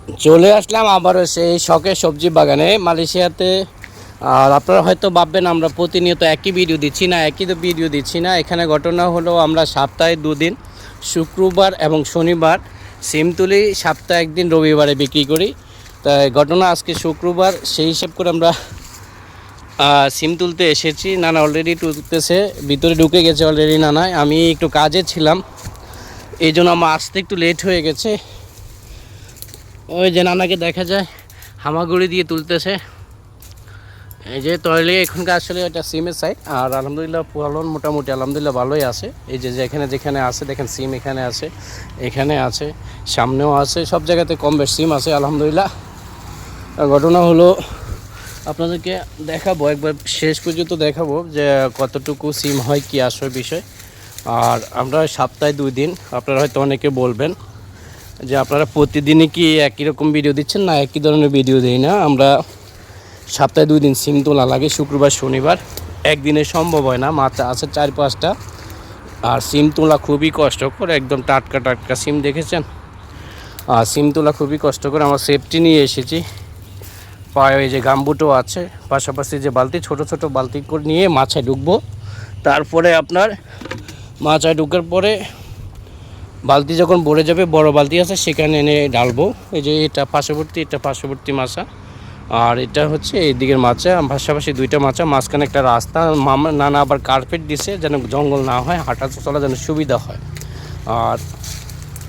চলে আসলাম আবারও সেই শখের সবজি বাগানে মালয়েশিয়াতে। আর আপনারা হয়তো ভাববেন আমরা প্রতিনিয়ত একই ভিডিও দিচ্ছি না। এখানে ঘটনা হলো আমরা সপ্তাহে দুদিন শুক্রবার এবং শনিবার সিম তুলি, সপ্তাহে একদিন রবিবারে বিক্রি করি। তাই ঘটনা আজকে শুক্রবার, সেই হিসাব করে আমরা সিম তুলতে এসেছি। নানা অলরেডি তুলতেছে, ভিতরে ঢুকে গেছে অলরেডি নানা। আমি একটু কাজে ছিলাম, এই জন্য আমার আসতে একটু লেট হয়ে গেছে। ওই যে নানাকে দেখা যায় হামাগুড়ি দিয়ে তুলতেছে। এই যে তৈলে এখনকার আসলে এটা সিমের সাইড। আর আলহামদুলিল্লাহ ফলন মোটামুটি আলহামদুলিল্লাহ ভালোই আছে। এই যে যেখানে আছে দেখেন সিম এখানে আছে, এখানে আছে, সামনেও আছে, সব জায়গাতে কম বেশ সিম আছে আলহামদুলিল্লাহ। ঘটনা হলো আপনাদেরকে দেখাবো, একবার শেষ পর্যন্ত দেখাবো যে কতটুকু সিম হয়, কি আসল বিষয়। আর আমরা সপ্তাহে 2 দিন, আপনারা হয়তো অনেকে বলবেন যে আপনারা প্রতিদিনই কি একই রকম ভিডিও দিচ্ছেন না, একই ধরনের ভিডিও দিই না। আমরা সপ্তাহে 2 দিন সিম তোলা লাগে, শুক্রবার শনিবার। একদিনে সম্ভব হয় না, মাছ আছে 4-5টা। আর সিম তোলা খুবই কষ্টকর, একদম টাটকা টাটকা সিম দেখেছেন। আর সিম তোলা খুবই কষ্টকর। আমার সেফটি নিয়ে এসেছি, পায়ে এই যে গামবুটও আছে, পাশাপাশি যে বালতি, ছোট ছোট বালতি করে নিয়ে মাছায় ঢুকবো। তারপরে আপনার মাছায় ঢুকার পরে বালতি যখন ভরে যাবে, বড় বালতি আছে সেখানে এনে ডালবো। এই যে এটা পার্শ্ববর্তী মাছা, আর এটা হচ্ছে এই দিকের মাছা, পাশাপাশি 2টা মাছা, মাঝখানে একটা রাস্তা। নানা আবার কার্পেট দিছে যেন জঙ্গল না হয়, হাঁটা চলা যেন সুবিধা হয়। আর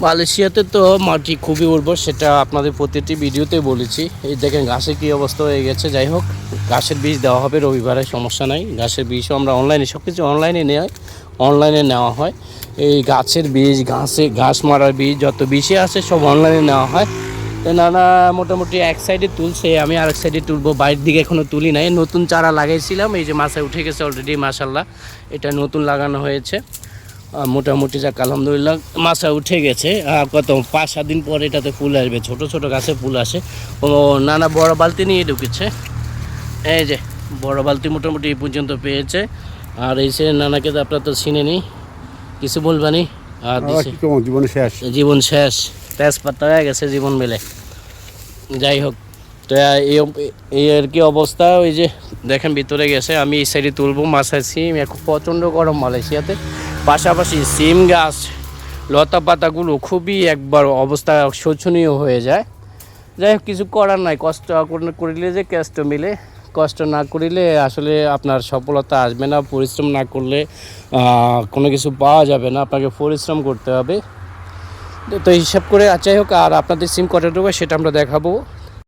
মালয়েশিয়াতে তো মাটি খুবই উর্বর, সেটা আপনাদের প্রতিটি ভিডিওতে বলেছি। এই দেখেন ঘাসের কী অবস্থা হয়ে গেছে। যাই হোক, ঘাসের বীজ দেওয়া হবে রবিবারে, সমস্যা নাই। ঘাসের বীজও আমরা অনলাইনে, সব কিছু অনলাইনে নেওয়া হয়। এই গাছের বীজ, ঘাস মারার বীজ, যত বিষে আছে সব অনলাইনে নেওয়া হয়। তো নানা মোটামুটি এক সাইডে তুলছে, আমি আরেক সাইডে তুলবো। বাইরের দিকে এখনও তুলি নাই। নতুন চারা লাগাইছিলাম, এই যে মাছায় উঠে গেছে অলরেডি মাশাল্লাহ। এটা নতুন লাগানো হয়েছে মোটামুটি, যাক আলহামদুলিল্লাহ মাছা উঠে গেছে। কত 5-7 দিন পরে এটাতে ফুল আসবে, ছোট ছোট গাছে ফুল আসে। ও নানা বড় বালতি নিয়ে ঢুকেছে। এই যে বড় বালতি মোটামুটি এই পর্যন্ত পেয়েছে। আর এই সে নানাকে তো আপনার তো চিনে নি, কিছু বলবানি? আর জীবন শেষ, তেজপাতা হয়ে গেছে জীবন মেলে। যাই হোক, তো এই আর কি অবস্থা। ওই যে দেখেন ভিতরে গেছে, আমি এই সাইডে তুলবো। মাছায় সিম, এখন প্রচণ্ড গরম মালয়েশিয়াতে। পাশাপাশি সিম গাছ, লতা পাতাগুলো খুবই একবার অবস্থা শোচনীয় হয়ে যায়। যাই হোক, কিছু করার নাই, কষ্ট করিলে যে কষ্ট মিলে। কষ্ট না করিলে আসলে আপনার সফলতা আসবে না। পরিশ্রম না করলে কোনো কিছু পাওয়া যাবে না, আপনাকে পরিশ্রম করতে হবে। তো হিসাব করে যাই হোক। আর আপনাদের সিম কতটুকু সেটা আমরা দেখাবো।